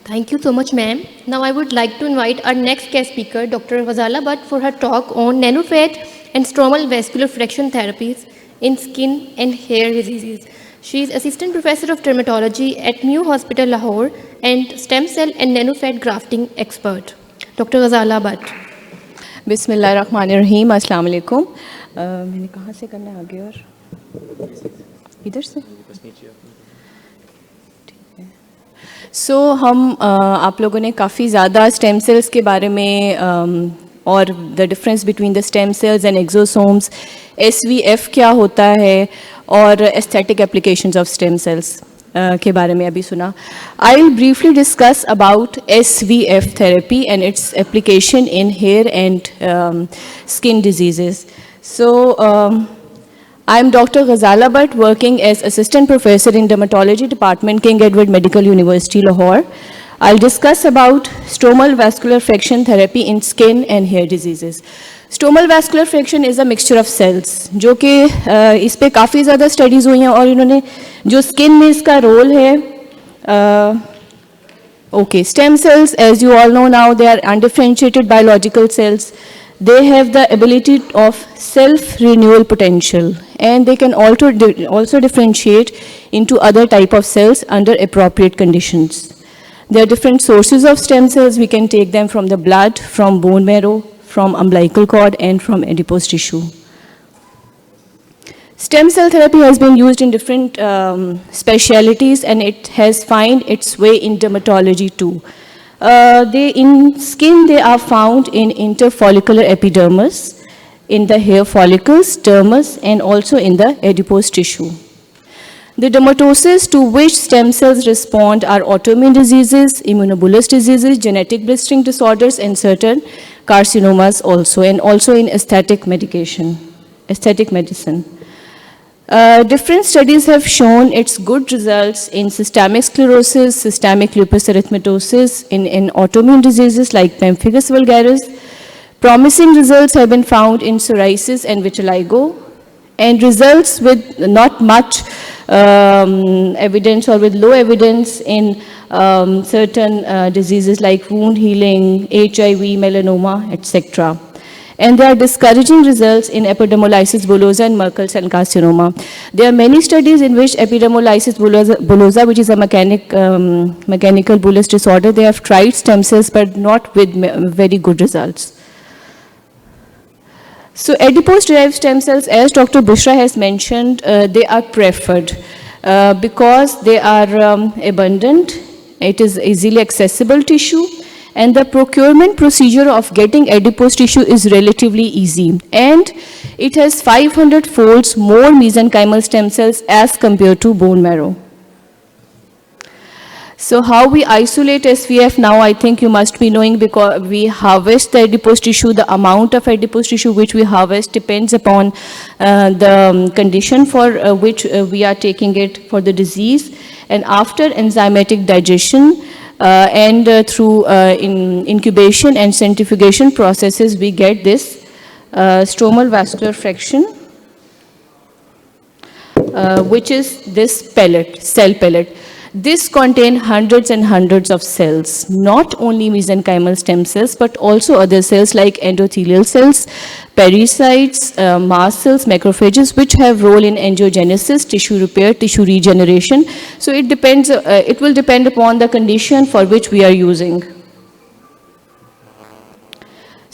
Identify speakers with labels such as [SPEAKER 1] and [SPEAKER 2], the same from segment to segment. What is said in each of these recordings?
[SPEAKER 1] Thank you so much, ma'am. Now I would like to invite our next guest speaker, Dr. Ghazala Bhatt, for her talk on nanofat and stromal vascular fraction therapies in skin and hair diseases. She is Assistant Professor of Dermatology at Mayo Hospital, Lahore, and stem cell and nanofat grafting expert. Dr. Ghazala Bhatt.
[SPEAKER 2] बिस्मिल्लाहिर्रहमानिर्रहीम, अस्सलाम वालेकुम। मैंने कहाँ से करना है आगे? और इधर से सो हम आप लोगों ने काफ़ी ज़्यादा स्टेम सेल्स के बारे में और the difference between the stem cells and exosomes, SVF क्या होता है और aesthetic applications of stem cells के बारे में अभी सुना। I will briefly discuss about SVF therapy and its application in hair and skin diseases. So I am Dr. Ghazala Bhatt, working as Assistant Professor in Dermatology Department, King Edward Medical University, Lahore. I'll discuss about stromal vascular fraction therapy in skin and hair diseases. Stromal vascular fraction is a mixture of cells, जो कि इस पे काफ़ी ज़्यादा studies हुई हैं और इन्होंने जो स्किन में इसका रोल है okay, stem cells, as you all know now, they are undifferentiated biological cells. They have the ability of self-renewal potential, and they can also differentiate into other type of cells under appropriate conditions. There are different sources of stem cells. We can take them from the blood, from bone marrow, from umbilical cord, and from adipose tissue. Stem cell therapy has been used in different specialities, and it has found its way in dermatology too. In skin, they are found in interfollicular epidermis, in the hair follicles, dermis, and also in the adipose tissue. The dermatosis to which stem cells respond are autoimmune diseases, immunobullous diseases, genetic blistering disorders, and certain carcinomas also, and also in aesthetic medicine. Different studies have shown its good results in systemic sclerosis, systemic lupus erythematosus, in autoimmune diseases like pemphigus vulgaris. Promising results have been found in psoriasis and vitiligo, and results with not much evidence or with low evidence in certain diseases like wound healing, HIV, melanoma, etc. And there are discouraging results in epidermolysis bullosa and Merkel cell carcinoma. There are many studies in which epidermolysis bullosa, which is a mechanical bullous disorder, they have tried stem cells but not with very good results. So adipose-derived stem cells, as Dr. Bushra has mentioned, they are preferred because they are abundant, it is easily accessible tissue, and the procurement procedure of getting adipose tissue is relatively easy. And it has 500 folds more mesenchymal stem cells as compared to bone marrow. So how we isolate SVF now, I think you must be knowing, because we harvest the adipose tissue. The amount of adipose tissue which we harvest depends upon the condition for which we are taking it for the disease. And after enzymatic digestion, and through incubation and centrifugation processes, we get this stromal vascular fraction, which is this pellet, cell pellet. This contains hundreds and hundreds of cells, not only mesenchymal stem cells, but also other cells like endothelial cells, pericytes, mast cells, macrophages, which have role in angiogenesis, tissue repair, tissue regeneration. So it depends, it will depend upon the condition for which we are using.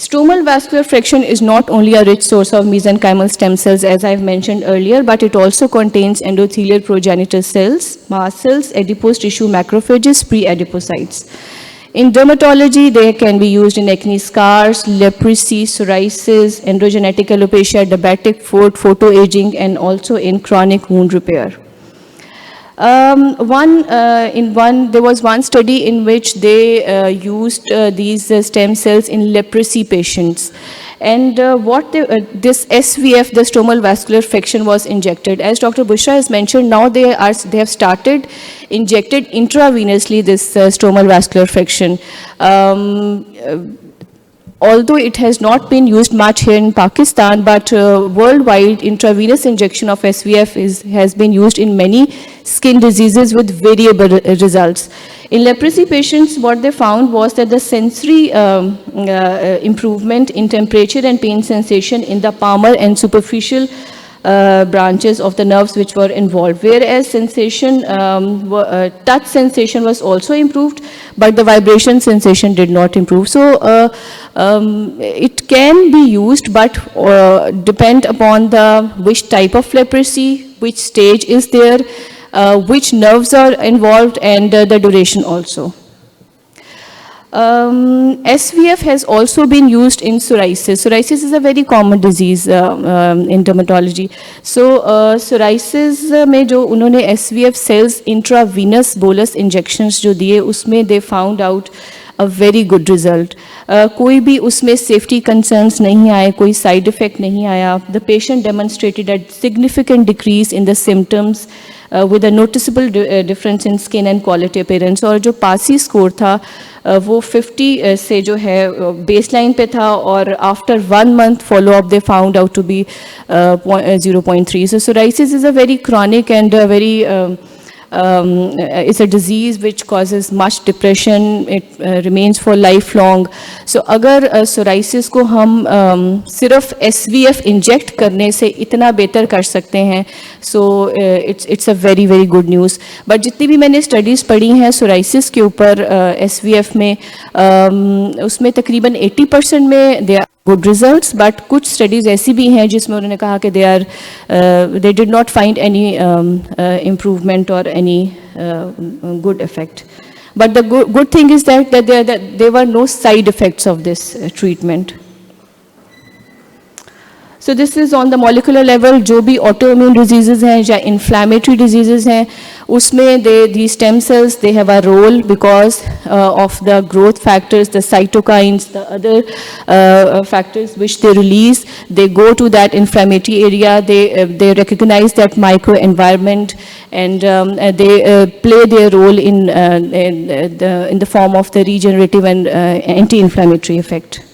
[SPEAKER 2] Stromal vascular fraction is not only a rich source of mesenchymal stem cells, as I've mentioned earlier, but it also contains endothelial progenitor cells, mast cells, adipose tissue, macrophages, pre-adipocytes. In dermatology, they can be used in acne scars, leprosy, psoriasis, androgenetic alopecia, diabetic foot, photoaging, and also in chronic wound repair. There was one study in which they used these stem cells in leprosy patients. And this SVF, the stromal vascular fraction, was injected. As Dr. Bushra has mentioned, now they have started injected intravenously this stromal vascular fraction. although it has not been used much here in Pakistan, but worldwide intravenous injection of SVF has been used in many skin diseases with variable results. In leprosy patients, what they found was that the sensory improvement in temperature and pain sensation in the palmar and superficial branches of the nerves which were involved, whereas sensation, touch sensation was also improved, but the vibration sensation did not improve. So it can be used, but depend upon which type of leprosy, which stage is there, which nerves are involved, and the duration also. SVF has also been used in psoriasis. Psoriasis is a very common disease in dermatology. So psoriasis में जो उन्होंने SVF cells intravenous bolus injections जो दिए, उसमें they found out a very good result. कोई भी उसमें safety concerns नहीं आए, कोई side effect नहीं आया. The patient demonstrated a significant decrease in the symptoms with a noticeable difference in skin and quality appearance. और जो PASI score था वो 50 से जो है baseline पे था, और after 1 month follow up they found out to be 0.3. So psoriasis is a very chronic and very it's a disease which causes much depression. It remains for lifelong. So अगर psoriasis को हम सिर्फ SVF inject करने से इतना बेहतर कर सकते हैं, so it's a very very good news. But जितनी भी मैंने studies पढ़ी हैं psoriasis के ऊपर SVF में, उसमें तकरीबन 80% में they are good results, but कुछ studies ऐसी भी हैं जिसमें उन्होंने कहा कि they did not find any improvement or any good effect. But the good thing is that there were no side effects of this treatment. So this is on the molecular level. जो भी autoimmune diseases हैं या inflammatory diseases हैं, उसमें these stem cells, they have a role because of the growth factors, the cytokines, the other factors which they release. They go to that inflammatory area. They recognize that microenvironment, and they play their role in the form of the regenerative and anti-inflammatory effect.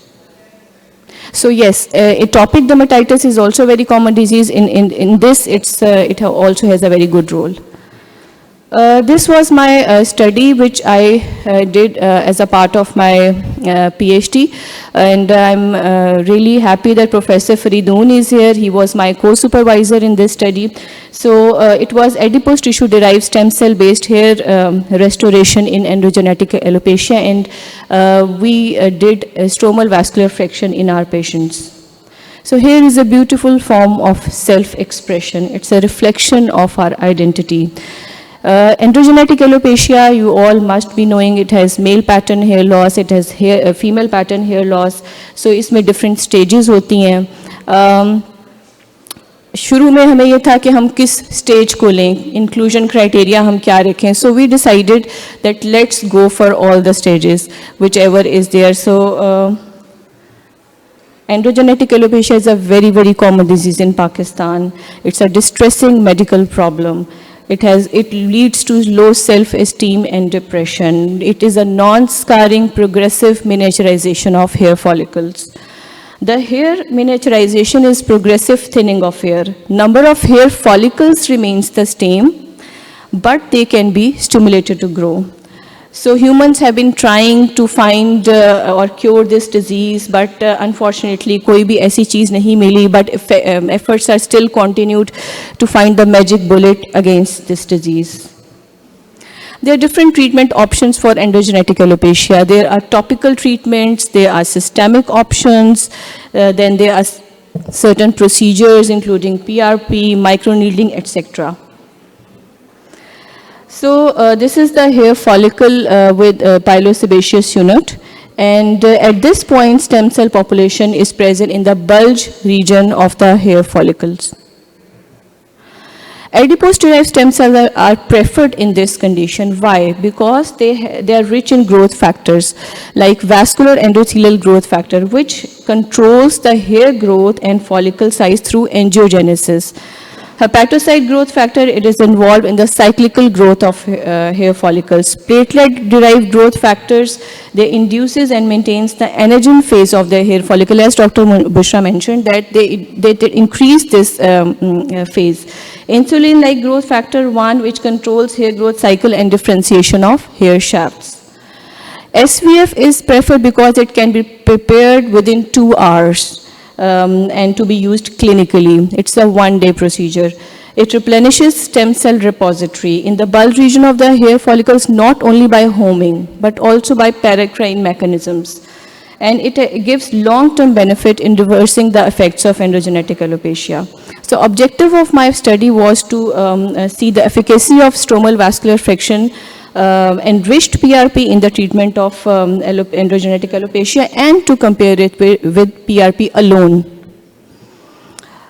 [SPEAKER 2] So yes, atopic dermatitis is also a very common disease. In this, it also has a very good role. This was my study which I did as a part of my PhD, and I'm really happy that Professor Faridoon is here. He was my co-supervisor in this study. So it was adipose tissue derived stem cell based hair restoration in androgenetic alopecia, and we did stromal vascular friction in our patients. So here is a beautiful form of self-expression. It's a reflection of our identity. Androgenetic alopecia, you all must be knowing, it has male pattern hair loss, it has female pattern hair loss. So इसमें different stages होती हैं. शुरू में हमें ये था कि हम किस stage को लें, inclusion criteria हम क्या रखें. So we decided that let's go for all the stages, whichever is there. So androgenetic alopecia is a very, very common disease in Pakistan. It's a distressing medical problem. It leads to low self-esteem and depression. It is a non-scarring progressive miniaturization of hair follicles. The hair miniaturization is progressive thinning of hair. Number of hair follicles remains the same, but they can be stimulated to grow. So humans have been trying to find or cure this disease, but unfortunately कोई भी ऐसी चीज़ नहीं मिली, but efforts are still continued to find the magic bullet against this disease. There are different treatment options for androgenetic alopecia. There are topical treatments, there are systemic options, then there are certain procedures including PRP, microneedling, etc. So this is the hair follicle with pilosebaceous unit, and at this point stem cell population is present in the bulge region of the hair follicles. Adipose derived stem cells are preferred in this condition. Why? Because they are rich in growth factors like vascular endothelial growth factor, which controls the hair growth and follicle size through angiogenesis. Hepatocyte growth factor, it is involved in the cyclical growth of hair follicles. Platelet-derived growth factors, they induces and maintains the anagen phase of the hair follicle. As Dr. Bushra mentioned, that they increase this phase. Insulin-like growth factor 1, which controls hair growth cycle and differentiation of hair shafts. SVF is preferred because it can be prepared within 2 hours. And to be used clinically. It's a one-day procedure. It replenishes stem cell repository in the bulb region of the hair follicles not only by homing, but also by paracrine mechanisms. And it gives long-term benefit in reversing the effects of androgenetic alopecia. So objective of my study was to see the efficacy of stromal vascular friction enriched PRP in the treatment of androgenetic alopecia and to compare it with PRP alone.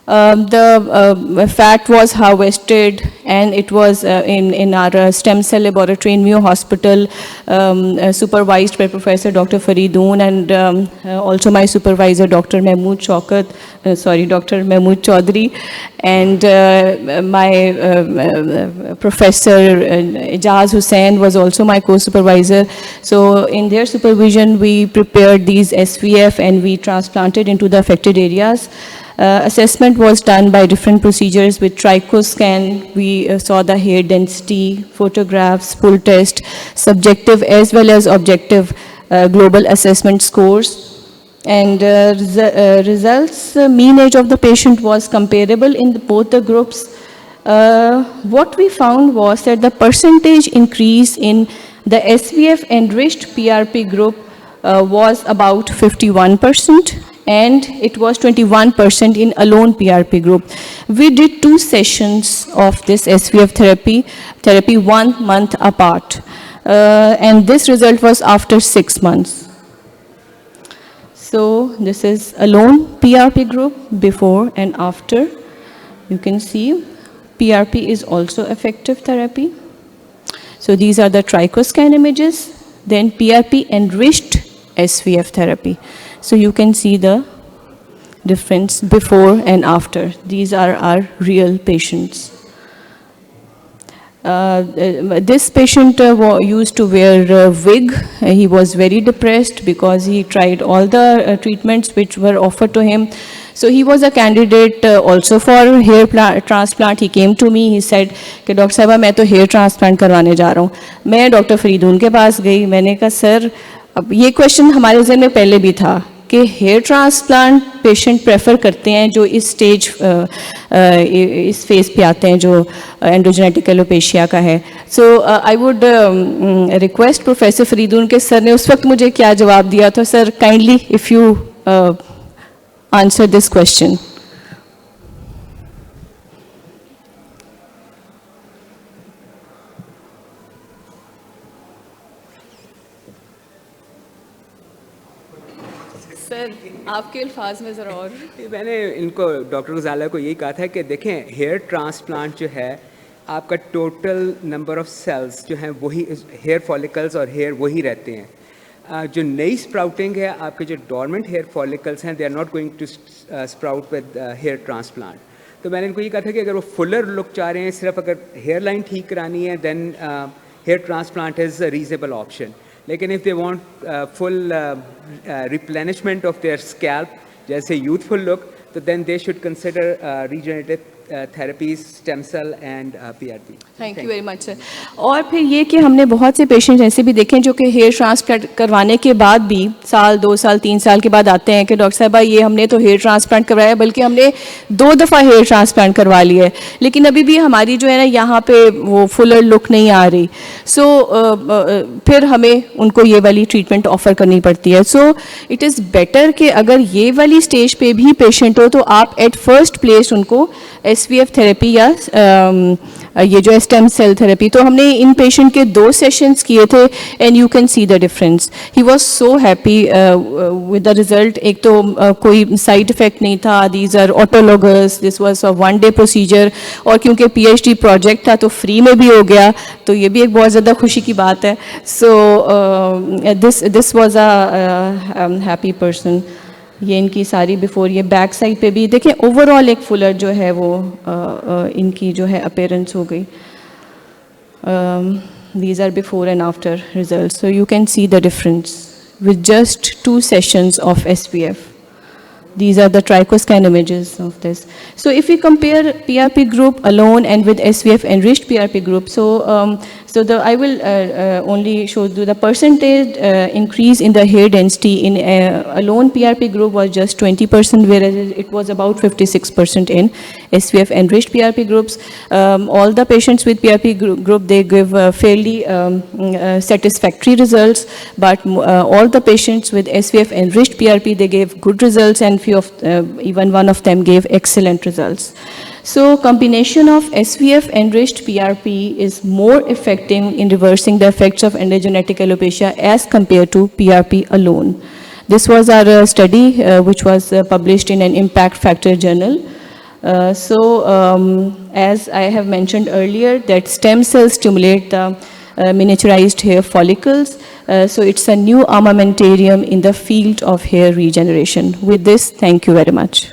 [SPEAKER 2] The fat was harvested and it was in our stem cell laboratory in Mayo Hospital, supervised by Professor Dr. Faridoon and also my supervisor Dr. Mahmood Dr. Mahmood Chaudhary, and my Professor Ijaz Hussain was also my co-supervisor. So in their supervision we prepared these SVF and we transplanted into the affected areas. Assessment was done by different procedures with trichoscan. We saw the hair density, photographs, pull test, subjective as well as objective global assessment scores. And results, mean age of the patient was comparable in both the groups. What we found was that the percentage increase in the SVF enriched PRP group was about 51%. And it was 21% in alone PRP group. We did 2 sessions of this SVF therapy 1 month apart. And this result was after 6 months. So this is alone PRP group before and after. You can see PRP is also effective therapy. So these are the trichoscan images, then PRP enriched SVF therapy. So you can see the difference before and after. These are our real patients. This patient used to wear a wig. He was very depressed because he tried all the treatments which were offered to him. So he was a candidate also for hair transplant. He came to me, he said, कि doctor साहबा मैं तो hair transplant करवाने जा रहा हूँ. मैं doctor Faridoon के पास गई, मैंने कहा सर अब ये क्वेश्चन हमारे ज़हन में पहले भी था कि हेयर ट्रांसप्लांट पेशेंट प्रेफर करते हैं जो इस स्टेज इस फेज पे आते हैं जो एंड्रोजेनेटिक एलोपेशिया का है. So I would request professor Faridoon के सर ने उस वक्त मुझे क्या जवाब दिया था. Sir kindly if you answer this question. Sir आपके अल्फाज में ज़रा और.
[SPEAKER 3] मैंने इनको डॉक्टर गुजाला को यही कहा था कि देखें हेयर ट्रांसप्लांट जो है आपका टोटल नंबर ऑफ सेल्स जो हैं वही हेयर फॉलिकल्स और हेयर वही रहते हैं. जो नई स्प्राउटिंग है आपके जो डॉर्मेंट हेयर फॉलिकल्स हैं they are not going to sprout with hair transplant. तो मैंने इनको ये कहा था कि अगर वो फुलर लुक चाह रहे हैं सिर्फ अगर हेयर लाइन ठीक करानी है then hair transplant is a reasonable option. लेकिन if they want full replenishment of their scalp जैसे youthful look तो then they should consider regenerative therapies, stem cell and PRP.
[SPEAKER 2] Thank you very much sir. और फिर ये कि हमने बहुत से पेशेंट ऐसे भी देखे जो कि हेयर ट्रांसप्लांट करवाने के बाद भी साल 2 साल 3 साल के बाद आते हैं कि डॉक्टर साहब ये हमने तो हेयर ट्रांसप्लांट करवाया बल्कि हमने 2 दफ़ा हेयर ट्रांसप्लांट करवा लिया है लेकिन अभी भी हमारी जो है ना यहाँ पे वो फुलर लुक नहीं आ रही. सो फिर हमें उनको ये वाली ट्रीटमेंट ऑफ़र करनी पड़ती है. सो इट इज़ बेटर कि अगर ये वाली स्टेज पे भी पेशेंट हो तो आप एट फर्स्ट प्लेस उनको SVF थेरेपी या ये जो स्टेम सेल थेरेपी. तो हमने इन पेशेंट के 2 सेशंस किए थे and you can see the difference. He was so happy with the result. एक तो कोई साइड इफेक्ट नहीं था. These are autologous. This was a 1 day procedure और क्योंकि PhD प्रोजेक्ट था तो फ्री में भी हो गया तो ये भी एक बहुत ज़्यादा खुशी की बात है. So this was a happy person. ये इनकी सारी बिफोर, ये बैक साइड पे भी देखें ओवरऑल एक फुलर जो है वो इनकी जो है अपीयरेंस हो गई. These are before and after results. So you can see the difference with just 2 sessions of SPF. These are the tricoscan images of this. So if we compare PRP group alone and with SVF enriched PRP group, I will only show you the percentage increase in the hair density in alone PRP group was just 20%, whereas it was about 56% in SVF enriched PRP groups. All the patients with PRP group, they give fairly satisfactory results, but all the patients with SVF enriched PRP, they gave good results, and few of even one of them gave excellent results. So combination of SVF enriched PRP is more effective in reversing the effects of androgenetic alopecia as compared to PRP alone. This was our study which was published in an impact factor journal. As I have mentioned earlier, that stem cells stimulate the miniaturized hair follicles. So it's a new armamentarium in the field of hair regeneration. With this, thank you very much.